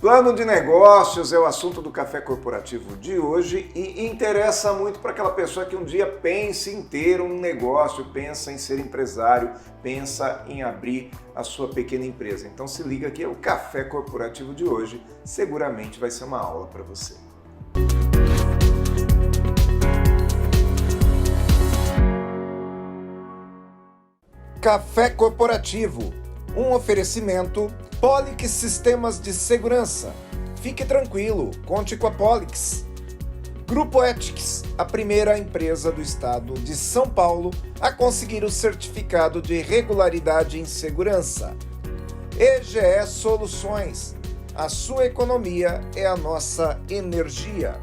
Plano de negócios é o assunto do Café Corporativo de hoje e interessa muito para aquela pessoa que um dia pensa em ter um negócio, pensa em ser empresário, pensa em abrir a sua pequena empresa. Então se liga que o Café Corporativo de hoje seguramente vai ser uma aula para você. Café Corporativo, um oferecimento Polix Sistemas de Segurança. Fique tranquilo, conte com a Polix. Grupo Ethics, a primeira empresa do estado de São Paulo a conseguir o certificado de regularidade em segurança. EGE Soluções, a sua economia é a nossa energia.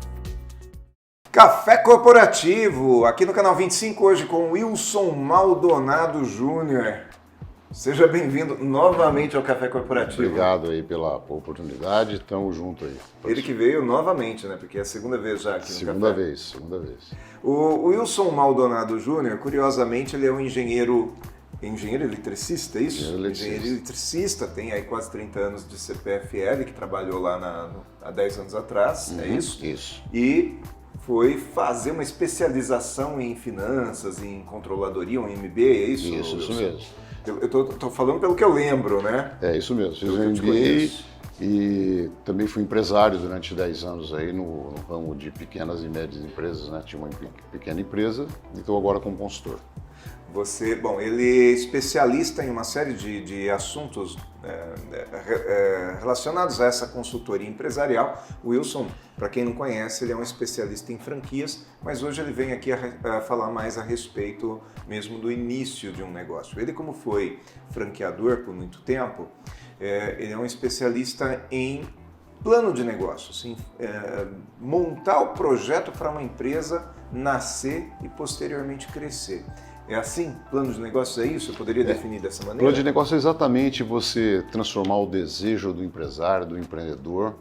Café Corporativo, aqui no canal 25, hoje com Wilson Maldonado Júnior. Seja bem-vindo novamente ao Café Corporativo. Obrigado aí pela oportunidade, tamo junto aí. Ele que veio novamente, né? Porque é a segunda vez já aqui no Segunda Café. vez. O Wilson Maldonado Júnior, curiosamente, ele é um engenheiro eletricista, é isso? Engenheiro eletricista, tem aí quase 30 anos de CPFL, que trabalhou lá há 10 anos atrás, é isso? Isso. E foi fazer uma especialização em finanças, em controladoria, um MBA, é isso? Isso mesmo. Eu tô falando pelo que eu lembro, né? É isso mesmo, fiz um MBA e também fui empresário durante 10 anos aí no ramo de pequenas e médias empresas, né? Tinha uma pequena empresa e estou agora como consultor. Ele é especialista em uma série de assuntos relacionados a essa consultoria empresarial. O Wilson, para quem não conhece, ele é um especialista em franquias, mas hoje ele vem aqui a falar mais a respeito mesmo do início de um negócio. Ele, como foi franqueador por muito tempo, ele é um especialista em plano de negócios, em montar o projeto para uma empresa nascer e posteriormente crescer. É assim? Plano de negócios é isso? Eu poderia definir dessa maneira? Plano de negócio é exatamente você transformar o desejo do empresário, do empreendedor,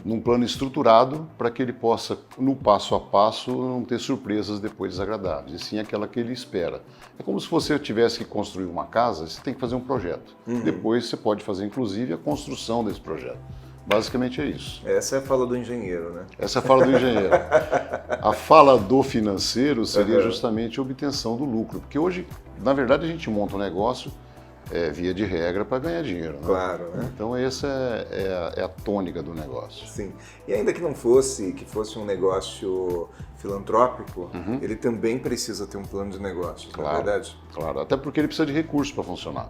num plano estruturado para que ele possa, no passo a passo, não ter surpresas depois desagradáveis, e sim aquela que ele espera. É como se você tivesse que construir uma casa, você tem que fazer um projeto. Depois você pode fazer, inclusive, a construção desse projeto. Basicamente é isso. Essa é a fala do engenheiro, né? Essa é a fala do engenheiro. A fala do financeiro seria justamente a obtenção do lucro, porque hoje, na verdade, a gente monta um negócio via de regra para ganhar dinheiro, né? Claro, né? Então essa é a tônica do negócio. Sim. E ainda que não fosse um negócio filantrópico, ele também precisa ter um plano de negócio, não é verdade? Claro, até porque ele precisa de recursos para funcionar.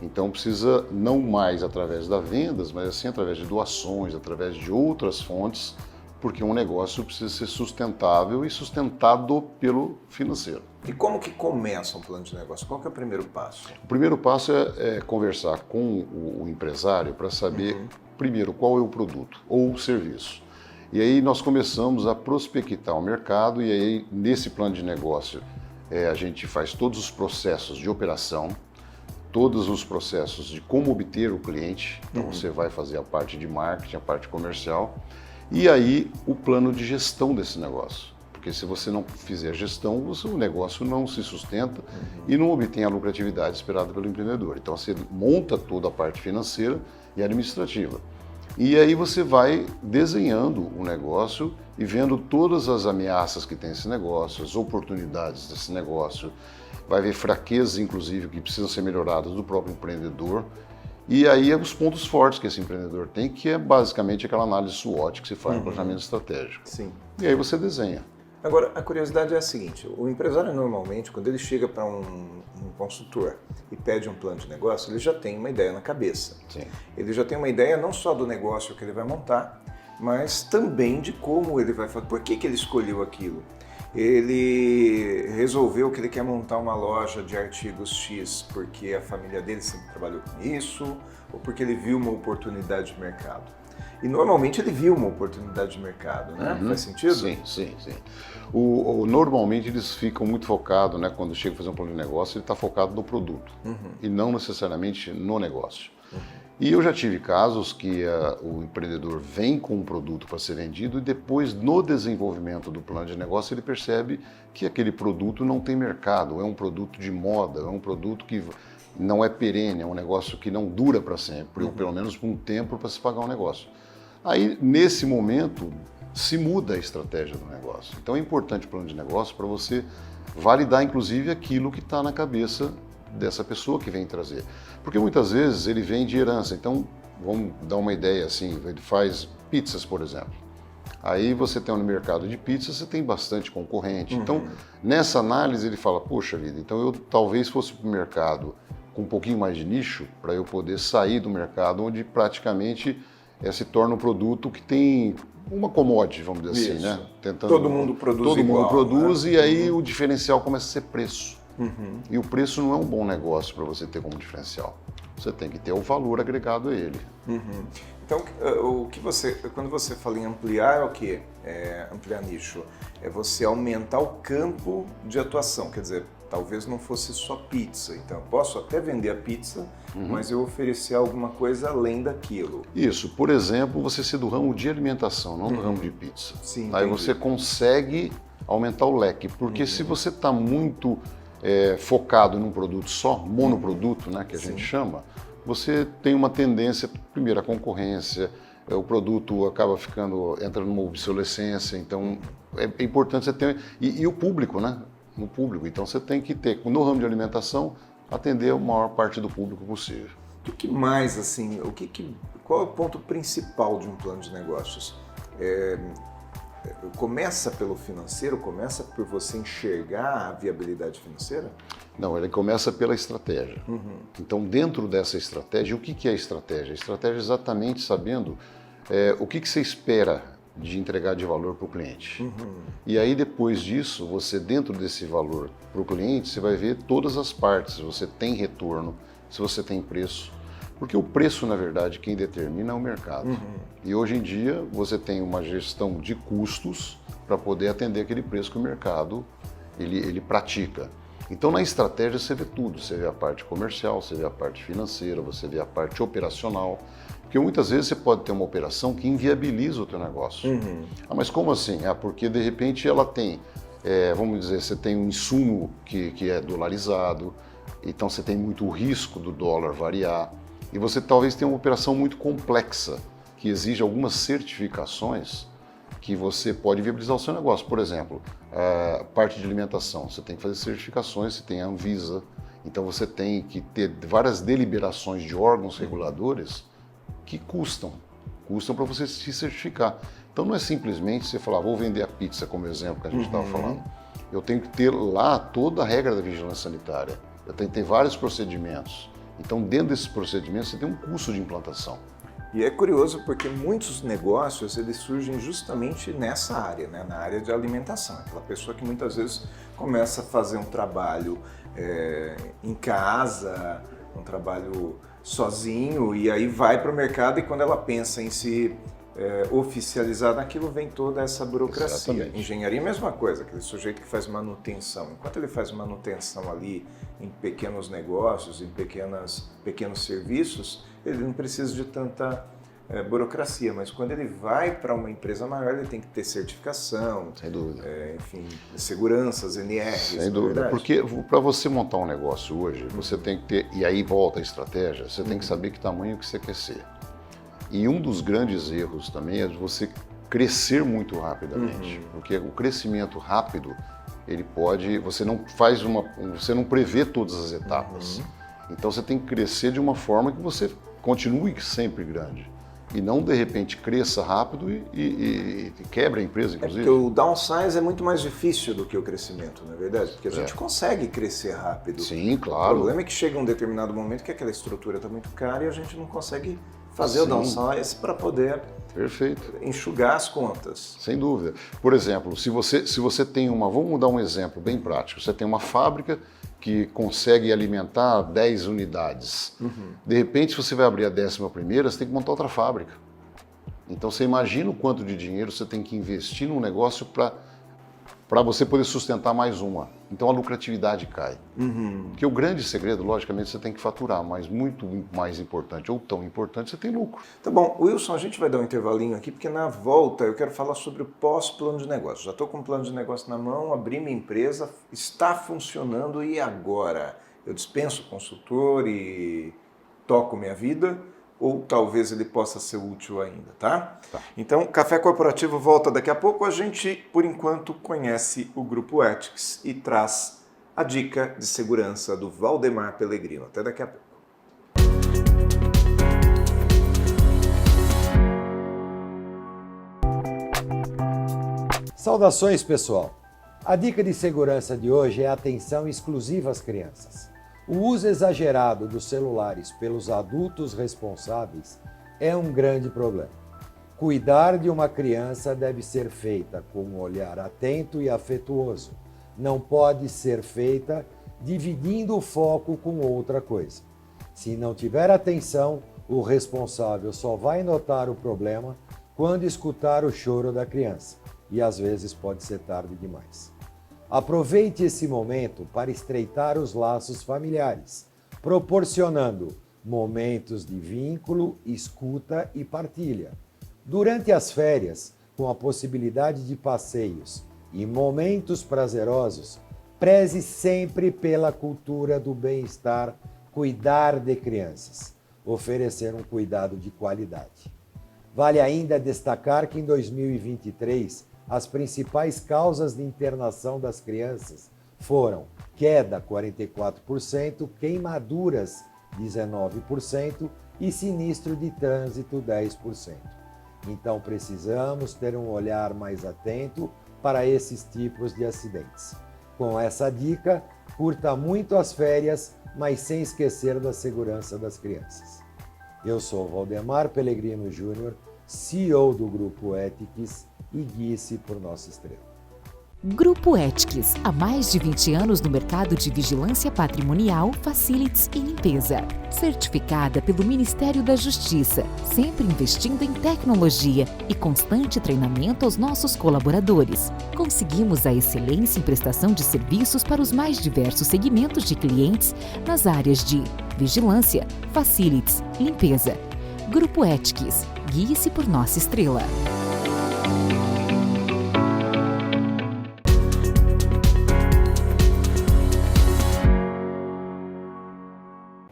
Então precisa não mais através das vendas, mas assim através de doações, através de outras fontes, porque um negócio precisa ser sustentável e sustentado pelo financeiro. E como que começa um plano de negócio? Qual que é o primeiro passo? O primeiro passo é conversar com o empresário para saber, primeiro, qual é o produto ou o serviço. E aí nós começamos a prospectar o mercado e aí nesse plano de negócio a gente faz todos os processos de operação, todos os processos de como obter o cliente. Então você vai fazer a parte de marketing, a parte comercial e aí o plano de gestão desse negócio. Porque se você não fizer gestão, o negócio não se sustenta e não obtém a lucratividade esperada pelo empreendedor. Então você monta toda a parte financeira e administrativa. E aí você vai desenhando o negócio e vendo todas as ameaças que tem esse negócio, as oportunidades desse negócio, vai ver fraquezas, inclusive, que precisam ser melhoradas do próprio empreendedor. E aí os pontos fortes que esse empreendedor tem, que é basicamente aquela análise SWOT que se faz no planejamento estratégico. Sim. E aí você desenha. Agora, a curiosidade é a seguinte, o empresário normalmente, quando ele chega para um consultor e pede um plano de negócio, ele já tem uma ideia na cabeça. Sim. Ele já tem uma ideia não só do negócio que ele vai montar, mas também de como ele vai fazer. Por que ele escolheu aquilo? Ele resolveu que ele quer montar uma loja de artigos X porque a família dele sempre trabalhou com isso, ou porque ele viu uma oportunidade de mercado. E normalmente ele viu uma oportunidade de mercado, né? Faz sentido? Sim. Normalmente eles ficam muito focados, né? Quando chega a fazer um plano de negócio, ele está focado no produto e não necessariamente no negócio. E eu já tive casos que o empreendedor vem com um produto para ser vendido e depois, no desenvolvimento do plano de negócio, ele percebe que aquele produto não tem mercado, é um produto de moda, é um produto que não é perene, é um negócio que não dura para sempre, ou pelo menos por um tempo para se pagar um negócio. Aí, nesse momento, se muda a estratégia do negócio. Então é importante o plano de negócio para você validar, inclusive, aquilo que está na cabeça dessa pessoa que vem trazer. Porque muitas vezes ele vem de herança. Então, vamos dar uma ideia assim, ele faz pizzas, por exemplo. Aí você tem no mercado de pizza, você tem bastante concorrente. Então, nessa análise ele fala, poxa vida, então eu talvez fosse para o mercado com um pouquinho mais de nicho, para eu poder sair do mercado onde praticamente se torna um produto que tem uma commodity, vamos dizer assim, né? Tentando, todo mundo produz todo igual, mundo produz, né? E aí o diferencial começa a ser preço. E o preço não é um bom negócio para você ter como diferencial. Você tem que ter o valor agregado a ele. Então, quando você fala em ampliar, é o quê? Ampliar nicho. É você aumentar o campo de atuação. Quer dizer, talvez não fosse só pizza. Então, eu posso até vender a pizza, mas eu oferecer alguma coisa além daquilo. Isso. Por exemplo, você ser do ramo de alimentação, não do ramo de pizza. Sim, aí entendi. você consegue aumentar o leque. Porque se você está muito focado num produto só, monoproduto, né, que a gente chama, você tem uma tendência, primeiro, a concorrência, o produto acaba entra numa obsolescência, então é importante você ter... E o público, né? No público. Então você tem que ter, no ramo de alimentação, atender a maior parte do público possível. O que mais, assim, qual é o ponto principal de um plano de negócios? Começa pelo financeiro? Começa por você enxergar a viabilidade financeira? Não, ele começa pela estratégia. Então, dentro dessa estratégia, o que é a estratégia? A estratégia é exatamente sabendo o que você espera de entregar de valor para o cliente. E aí, depois disso, você, dentro desse valor para o cliente, você vai ver todas as partes. Se você tem retorno, se você tem preço. Porque o preço, na verdade, quem determina é o mercado. E hoje em dia, você tem uma gestão de custos para poder atender aquele preço que o mercado ele pratica. Então, na estratégia, você vê tudo. Você vê a parte comercial, você vê a parte financeira, você vê a parte operacional. Porque muitas vezes você pode ter uma operação que inviabiliza o teu negócio. Mas como assim? Porque, de repente, ela tem, vamos dizer, você tem um insumo que é dolarizado, então você tem muito risco do dólar variar. E você talvez tenha uma operação muito complexa, que exige algumas certificações que você pode viabilizar o seu negócio. Por exemplo, a parte de alimentação, você tem que fazer certificações, você tem a Anvisa, então você tem que ter várias deliberações de órgãos reguladores que custam para você se certificar. Então não é simplesmente você falar, vou vender a pizza, como exemplo que a gente estava falando. Eu tenho que ter lá toda a regra da vigilância sanitária, eu tenho que ter vários procedimentos. Então, dentro desses procedimentos, você tem um custo de implantação. E é curioso porque muitos negócios eles surgem justamente nessa área, né? Na área de alimentação. Aquela pessoa que muitas vezes começa a fazer um trabalho em casa, um trabalho sozinho, e aí vai para o mercado e quando ela pensa em se oficializar naquilo, vem toda essa burocracia. Exatamente. Engenharia é a mesma coisa, aquele sujeito que faz manutenção. Enquanto ele faz manutenção ali em pequenos negócios, em pequenos serviços, ele não precisa de tanta burocracia, mas quando ele vai para uma empresa maior, ele tem que ter certificação, Sem dúvida. Enfim, seguranças, NRs. Sem dúvida, porque para você montar um negócio hoje, você tem que ter, e aí volta a estratégia, você tem que saber que tamanho que você quer ser. E um dos grandes erros também é você crescer muito rapidamente, porque o crescimento rápido, ele pode, você não prevê todas as etapas. Então você tem que crescer de uma forma que você continue sempre grande. E não, de repente, cresça rápido e quebre a empresa, inclusive. Porque o downsize é muito mais difícil do que o crescimento, não é verdade? Porque a gente consegue crescer rápido. Sim, claro. O problema é que chega um determinado momento que aquela estrutura está muito cara e a gente não consegue fazer o downsize para poder enxugar as contas. Sem dúvida. Por exemplo, se você tem vamos dar um exemplo bem prático, você tem uma fábrica que consegue alimentar 10 unidades. De repente, se você vai abrir a 11ª, você tem que montar outra fábrica. Então você imagina o quanto de dinheiro você tem que investir num negócio para você poder sustentar mais uma. Então a lucratividade cai. Porque o grande segredo, logicamente, você tem que faturar, mas muito mais importante, ou tão importante, você tem lucro. Tá bom, Wilson, a gente vai dar um intervalinho aqui, porque na volta eu quero falar sobre o pós-plano de negócio. Já estou com o plano de negócio na mão, abri minha empresa, está funcionando e agora? Eu dispenso o consultor e toco minha vida, ou talvez ele possa ser útil ainda, tá? Tá. Então, Café Corporativo volta daqui a pouco. A gente, por enquanto, conhece o Grupo Ethics e traz a dica de segurança do Valdemar Pellegrino. Até daqui a pouco. Saudações, pessoal! A dica de segurança de hoje é atenção exclusiva às crianças. O uso exagerado dos celulares pelos adultos responsáveis é um grande problema. Cuidar de uma criança deve ser feita com um olhar atento e afetuoso. Não pode ser feita dividindo o foco com outra coisa. Se não tiver atenção, o responsável só vai notar o problema quando escutar o choro da criança. E às vezes pode ser tarde demais. Aproveite esse momento para estreitar os laços familiares, proporcionando momentos de vínculo, escuta e partilha. Durante as férias, com a possibilidade de passeios e momentos prazerosos, preze sempre pela cultura do bem-estar, cuidar de crianças, oferecer um cuidado de qualidade. Vale ainda destacar que em 2023, as principais causas de internação das crianças foram queda 44%, queimaduras 19% e sinistro de trânsito 10%. Então precisamos ter um olhar mais atento para esses tipos de acidentes. Com essa dica, curta muito as férias, mas sem esquecer da segurança das crianças. Eu sou Valdemar Pellegrino Júnior, CEO do Grupo Ethics, e guie-se por nossa estrela. Grupo Ethics, há mais de 20 anos no mercado de vigilância patrimonial, facilities e limpeza. Certificada pelo Ministério da Justiça, sempre investindo em tecnologia e constante treinamento aos nossos colaboradores. Conseguimos a excelência em prestação de serviços para os mais diversos segmentos de clientes nas áreas de vigilância, facilities, limpeza. Grupo Ethics, guie-se por nossa estrela.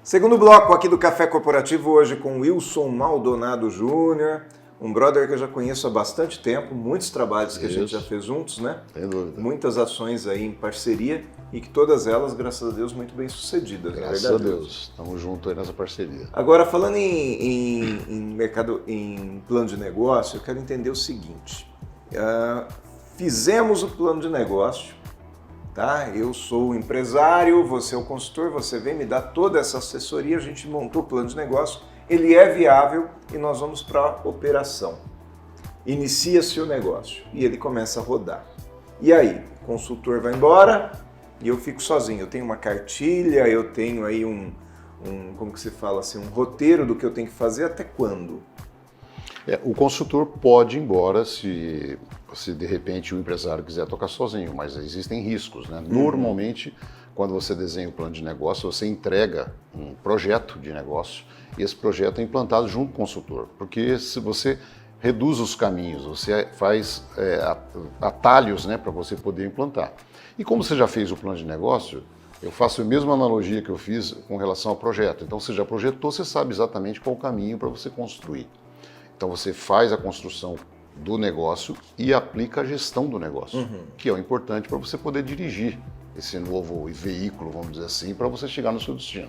Segundo bloco aqui do Café Corporativo, hoje com Wilson Maldonado Júnior, um brother que eu já conheço há bastante tempo, muitos trabalhos que a gente já fez juntos, né? Sem dúvida. Muitas ações aí em parceria e que todas elas, graças a Deus, muito bem sucedidas. Graças a Deus, estamos juntos aí nessa parceria. Agora, falando em mercado, em plano de negócio, eu quero entender o seguinte. Fizemos o plano de negócio, tá? Eu sou o empresário, você é o consultor, você vem me dar toda essa assessoria, a gente montou o plano de negócio, ele é viável e nós vamos para a operação. Inicia-se o negócio e ele começa a rodar. E aí, o consultor vai embora e eu fico sozinho. Eu tenho uma cartilha, eu tenho aí como que se fala assim, um roteiro do que eu tenho que fazer até quando? O consultor pode ir embora se de repente o empresário quiser tocar sozinho, mas existem riscos, né? Normalmente, quando você desenha o plano de negócio, você entrega um projeto de negócio e esse projeto é implantado junto com o consultor, porque se você reduz os caminhos, você faz atalhos, né, para você poder implantar. E como você já fez o plano de negócio, eu faço a mesma analogia que eu fiz com relação ao projeto. Então você já projetou, você sabe exatamente qual o caminho para você construir. Então você faz a construção do negócio e aplica a gestão do negócio, que é o importante para você poder dirigir esse novo veículo, vamos dizer assim, para você chegar no seu destino.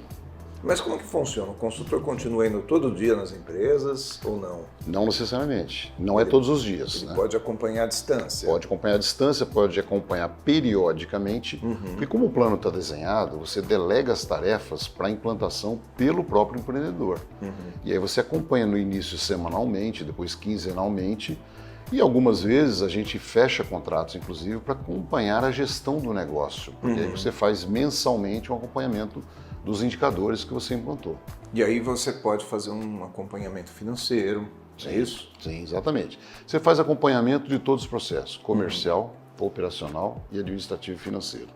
Mas como que funciona? O consultor continua indo todo dia nas empresas ou não? Não necessariamente, não é todos os dias. Ele né? pode acompanhar a distância? Pode acompanhar a distância, pode acompanhar periodicamente, porque como o plano está desenhado, você delega as tarefas para implantação pelo próprio empreendedor. E aí você acompanha no início semanalmente, depois quinzenalmente, e algumas vezes a gente fecha contratos, inclusive, para acompanhar a gestão do negócio, porque aí você faz mensalmente um acompanhamento dos indicadores que você implantou. E aí você pode fazer um acompanhamento financeiro, é isso? Sim, exatamente. Você faz acompanhamento de todos os processos, comercial, operacional e administrativo e financeiro.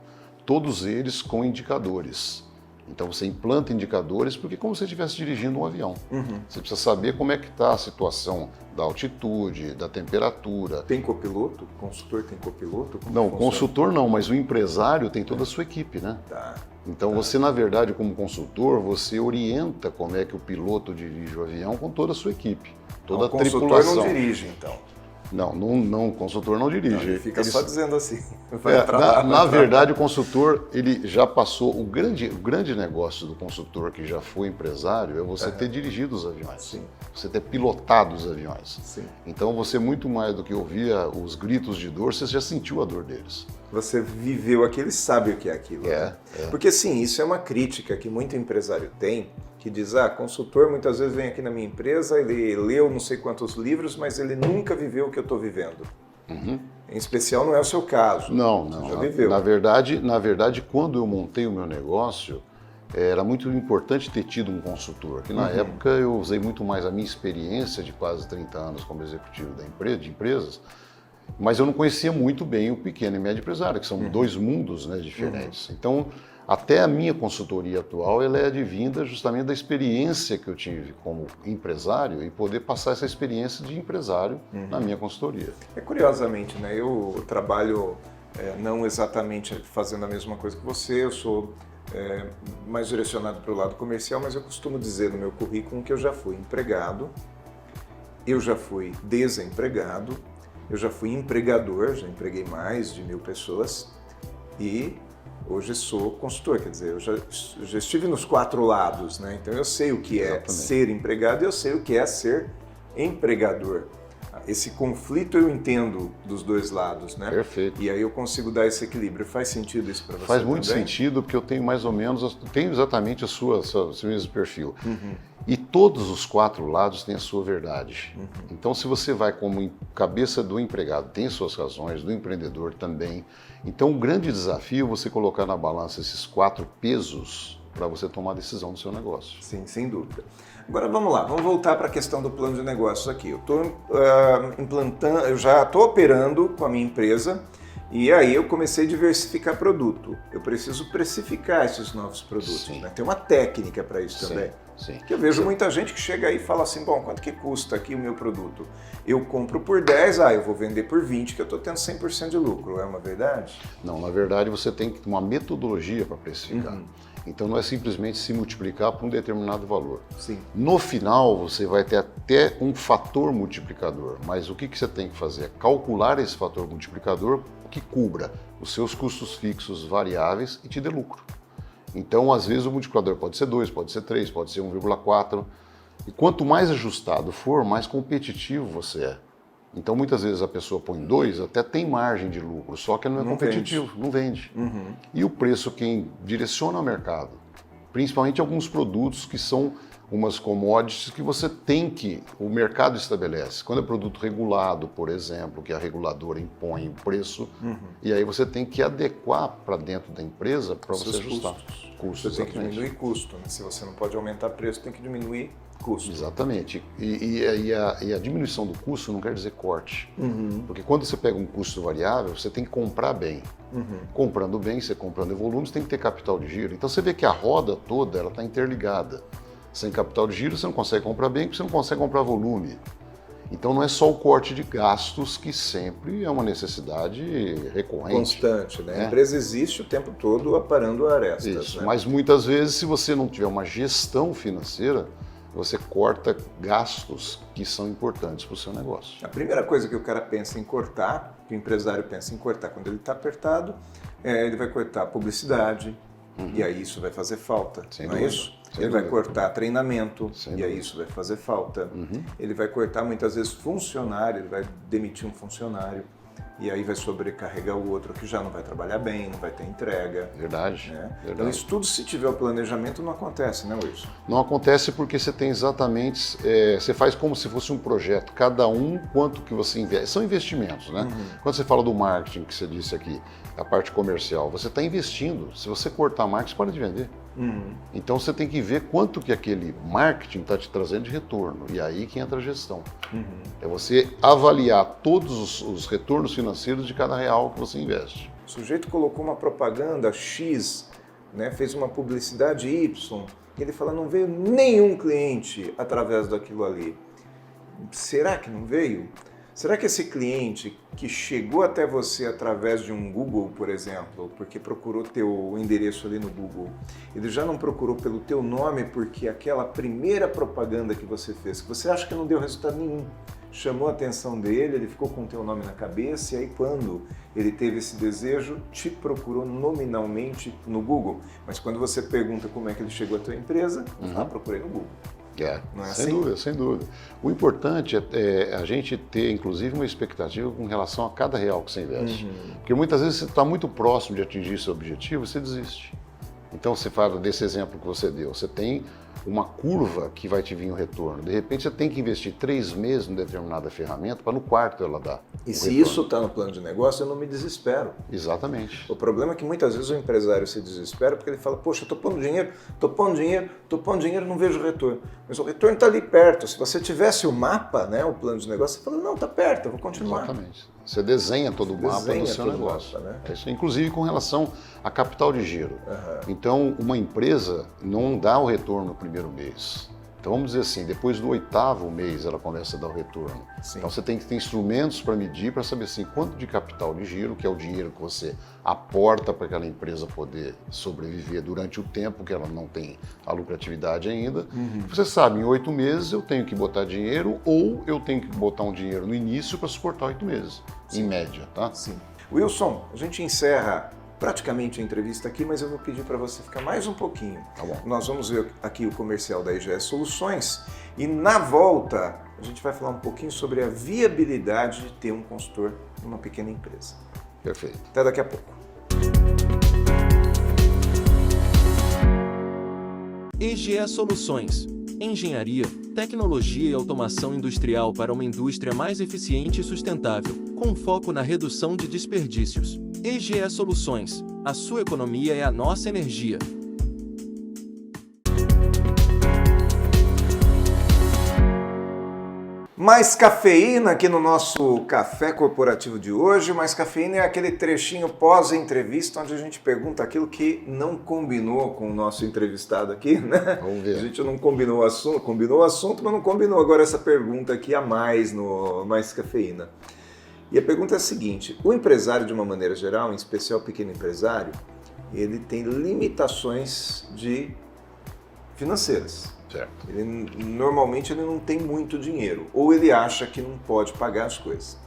Todos eles com indicadores. Então você implanta indicadores porque é como se você estivesse dirigindo um avião. Você precisa saber como é que está a situação da altitude, da temperatura. Tem copiloto? O consultor tem copiloto? Como Não, o funciona? consultor não, mas o empresário tem toda a sua equipe, né? Tá. Então você, na verdade, como consultor, você orienta como é que o piloto dirige o avião com toda a sua equipe, toda a tripulação. O consultor não dirige, então. Não, o consultor não dirige. Não, ele fica só dizendo assim. Na verdade, o consultor, ele já passou, o grande negócio do consultor que já foi empresário é você ter dirigido os aviões, Sim. Você ter pilotado os aviões. Sim. Então você, muito mais do que ouvia os gritos de dor, você já sentiu a dor deles. Você viveu aquilo e sabe o que é aquilo. Né? Porque sim, isso é uma crítica que muito empresário tem, que diz, consultor muitas vezes vem aqui na minha empresa, ele leu não sei quantos livros, mas ele nunca viveu o que eu estou vivendo. Em especial não é o seu caso. Não. Você já viveu. Na verdade, quando eu montei o meu negócio, era muito importante ter tido um consultor, que na época eu usei muito mais a minha experiência de quase 30 anos como executivo de empresas, mas eu não conhecia muito bem o pequeno e médio empresário, que são dois mundos, né, diferentes. Então, até a minha consultoria atual, ela é advinda justamente da experiência que eu tive como empresário e poder passar essa experiência de empresário na minha consultoria. Curiosamente, né, eu trabalho não exatamente fazendo a mesma coisa que você, eu sou mais direcionado para o lado comercial, mas eu costumo dizer no meu currículo que eu já fui empregado, eu já fui desempregado, eu já fui empregador, já empreguei mais de 1000 pessoas e hoje sou consultor, quer dizer, eu já estive nos 4 lados, né? Então eu sei o que é ser empregado e eu sei o que é ser empregador. Esse conflito eu entendo dos dois lados, né? Perfeito. E aí eu consigo dar esse equilíbrio. Faz sentido isso para você? Faz muito também? sentido, porque eu tenho mais ou menos, tenho exatamente o seu mesmo perfil. E todos os 4 lados têm a sua verdade. Então, se você vai como cabeça do empregado, tem suas razões, do empreendedor também. Então, o grande desafio é você colocar na balança esses 4 pesos para você tomar a decisão do seu negócio. Sim, sem dúvida. Agora vamos lá, vamos voltar para a questão do plano de negócios aqui. Eu estou implantando, eu já estou operando com a minha empresa e aí eu comecei a diversificar produto. Eu preciso precificar esses novos produtos, né? Tem uma técnica para isso também. Sim. Que eu vejo muita gente que chega aí e fala assim, bom, quanto que custa aqui o meu produto? Eu compro por 10, eu vou vender por 20, que eu estou tendo 100% de lucro. É uma verdade? Não, na verdade você tem que ter uma metodologia para precificar. Então não é simplesmente se multiplicar por um determinado valor. Sim. No final você vai ter até um fator multiplicador, mas o que você tem que fazer é calcular esse fator multiplicador que cubra os seus custos fixos variáveis e te dê lucro. Então, às vezes, o multiplicador pode ser 2, pode ser 3, pode ser 1,4. E quanto mais ajustado for, mais competitivo você é. Então, muitas vezes a pessoa põe 2, até tem margem de lucro, só que não é competitivo, não vende. E o preço quem direciona o mercado, principalmente alguns produtos que são umas commodities que você tem que, o mercado estabelece. Quando é produto regulado, por exemplo, que a reguladora impõe o preço, e aí você tem que adequar para dentro da empresa para você ajustar. Custos, você tem que diminuir custo, né? Se você não pode aumentar preço, tem que diminuir custo. Exatamente. E a diminuição do custo não quer dizer corte. Porque quando você pega um custo variável, você tem que comprar bem. Comprando bem, você comprando em volume, você tem que ter capital de giro. Então você vê que a roda toda ela está interligada. Sem capital de giro, você não consegue comprar bem, porque você não consegue comprar volume. Então não é só o corte de gastos que sempre é uma necessidade recorrente. Constante, né? A empresa existe o tempo todo aparando arestas. Isso, né? mas muitas vezes, se você não tiver uma gestão financeira, você corta gastos que são importantes para o seu negócio. A primeira coisa que o cara pensa em cortar, que o empresário pensa em cortar quando ele está apertado, ele vai cortar a publicidade, e aí isso vai fazer falta, não é isso? Ele vai cortar treinamento, e aí isso vai fazer falta. Ele vai cortar muitas vezes funcionário, ele vai demitir um funcionário, e aí vai sobrecarregar o outro que já não vai trabalhar bem, não vai ter entrega. Verdade. Né? Verdade. Então isso tudo, se tiver o planejamento, não acontece, né, Wilson? Não acontece porque você tem exatamente, você faz como se fosse um projeto, cada um quanto que você investe. São investimentos, né? Quando você fala do marketing, que você disse aqui, a parte comercial, você está investindo. Se você cortar marketing, você para de vender. Então você tem que ver quanto que aquele marketing está te trazendo de retorno. E aí que entra a gestão. É você avaliar todos os retornos financeiros de cada real que você investe. O sujeito colocou uma propaganda X, né, fez uma publicidade Y, e ele fala, não veio nenhum cliente através daquilo ali. Será que não veio? Será que esse cliente que chegou até você através de um Google, por exemplo, porque procurou teu endereço ali no Google, ele já não procurou pelo teu nome porque aquela primeira propaganda que você fez, que você acha que não deu resultado nenhum, chamou a atenção dele, ele ficou com o teu nome na cabeça e aí quando ele teve esse desejo, te procurou nominalmente no Google. Mas quando você pergunta como é que ele chegou à tua empresa, procurei no Google. Não é sem assim? dúvida, sem dúvida. O importante é a gente ter, inclusive, uma expectativa com relação a cada real que você investe. Porque muitas vezes você está muito próximo de atingir seu objetivo e você desiste. Então, você fala desse exemplo que você deu, você tem uma curva que vai te vir um retorno. De repente, você tem que investir 3 meses em determinada ferramenta para no quarto ela dar E o se retorno. isso está no plano de negócio, eu não me desespero. Exatamente. O problema é que muitas vezes o empresário se desespera porque ele fala, poxa, estou pondo dinheiro, não vejo retorno. Mas o retorno está ali perto. Se você tivesse o mapa, né, o plano de negócio, você fala, não, está perto, eu vou continuar. Exatamente. Você desenha todo o mapa do seu negócio. Mapa, né? É isso, inclusive com relação a capital de giro. Então, uma empresa não dá o retorno no primeiro mês. Então, vamos dizer assim, depois do 8º mês ela começa a dar o retorno. Sim. Então, você tem que ter instrumentos para medir, para saber assim, quanto de capital de giro, que é o dinheiro que você aporta para aquela empresa poder sobreviver durante o tempo que ela não tem a lucratividade ainda. Você sabe, em 8 meses eu tenho que botar dinheiro ou eu tenho que botar um dinheiro no início para suportar 8 meses, em média, tá? Sim. Wilson, a gente encerra praticamente a entrevista aqui, mas eu vou pedir para você ficar mais um pouquinho. Tá bom. Nós vamos ver aqui o comercial da EGS Soluções e na volta a gente vai falar um pouquinho sobre a viabilidade de ter um consultor numa pequena empresa. Perfeito. Até daqui a pouco. EGE Soluções. Engenharia, tecnologia e automação industrial para uma indústria mais eficiente e sustentável, com foco na redução de desperdícios. EGE Soluções. A sua economia é a nossa energia. Mais cafeína aqui no nosso café corporativo de hoje. Mais cafeína é aquele trechinho pós-entrevista onde a gente pergunta aquilo que não combinou com o nosso entrevistado aqui, né? Vamos ver. A gente não combinou o assunto, mas não combinou agora essa pergunta aqui a mais no Mais Cafeína. E a pergunta é a seguinte: o empresário, de uma maneira geral, em especial o pequeno empresário, ele tem limitações financeiras. Certo. Normalmente ele não tem muito dinheiro, ou ele acha que não pode pagar as coisas.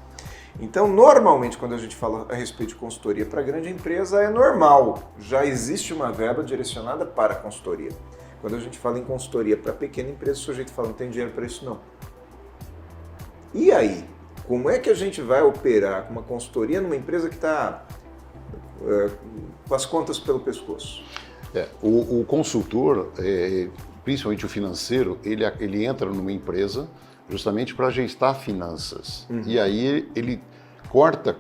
Então, normalmente, quando a gente fala a respeito de consultoria para grande empresa, é normal, já existe uma verba direcionada para a consultoria. Quando a gente fala em consultoria para pequena empresa, o sujeito fala, não tem dinheiro para isso não. E aí, como é que a gente vai operar com uma consultoria numa empresa que está com as contas pelo pescoço? O consultor, principalmente o financeiro, ele entra numa empresa justamente para gestar finanças. E aí ele corta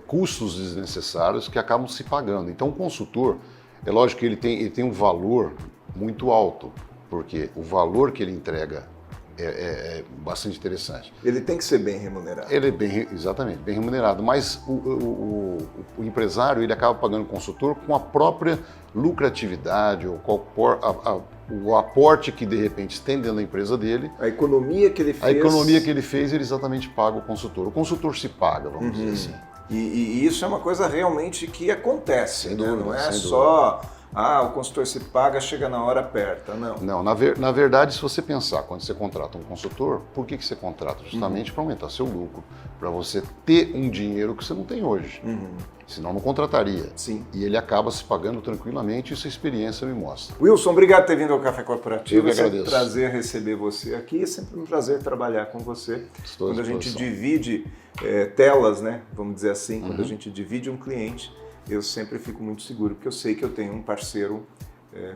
custos desnecessários que acabam se pagando. Então o consultor, é lógico que ele tem um valor muito alto, porque o valor que ele entrega é bastante interessante. Ele tem que ser bem remunerado. Ele é exatamente, bem remunerado, mas o empresário ele acaba pagando o consultor com a própria lucratividade, ou o aporte que de repente tem dentro da empresa dele. A economia que ele fez. A economia que ele fez, ele exatamente paga o consultor. O consultor se paga, vamos dizer assim. E isso é uma coisa realmente que acontece, Sem né? dúvida, Não é sem só... o consultor se paga, chega na hora, aperta. Não. Não, na verdade, se você pensar, quando você contrata um consultor, por que você contrata? Justamente para aumentar seu lucro, para você ter um dinheiro que você não tem hoje. Senão não contrataria. Sim. E ele acaba se pagando tranquilamente, isso a experiência me mostra. Wilson, obrigado por ter vindo ao Café Corporativo. Eu que É sempre um agradeço. prazer receber você aqui, é sempre um prazer trabalhar com você. Estou à Quando a gente disposição. divide telas, né? Vamos dizer assim, quando a gente divide um cliente, eu sempre fico muito seguro, porque eu sei que eu tenho um parceiro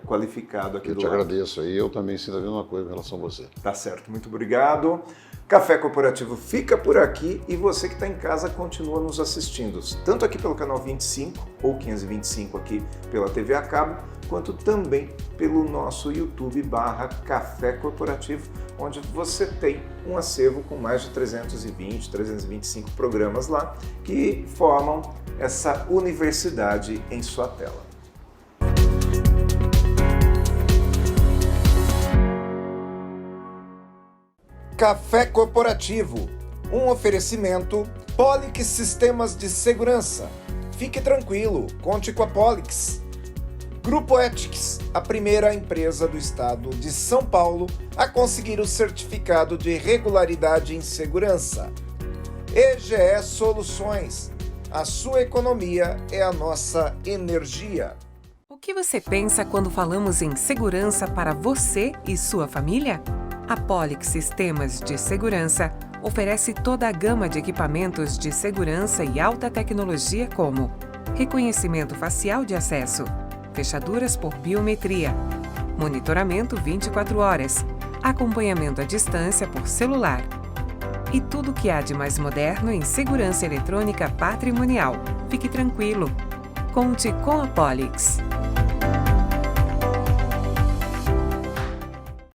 qualificado aqui Eu do te lado. agradeço aí, eu também sinto a mesma coisa em relação a você. Tá certo, muito obrigado. Café Corporativo fica por aqui e você que está em casa continua nos assistindo, tanto aqui pelo canal 25 ou 525 aqui pela TV a cabo, quanto também pelo nosso YouTube /Café Corporativo, onde você tem um acervo com mais de 320, 325 programas lá que formam essa universidade em sua tela. Café Corporativo, Um oferecimento Polix Sistemas de Segurança. Fique tranquilo, conte com a Polix. Grupo Ethics, a primeira empresa do estado de São Paulo a conseguir o certificado de regularidade em segurança. EGE Soluções, a sua economia é a nossa energia. O que você pensa quando falamos em segurança para você e sua família? A Polix Sistemas de Segurança oferece toda a gama de equipamentos de segurança e alta tecnologia como reconhecimento facial de acesso, fechaduras por biometria, monitoramento 24 horas, acompanhamento à distância por celular e tudo o que há de mais moderno em segurança eletrônica patrimonial. Fique tranquilo, conte com a Polix.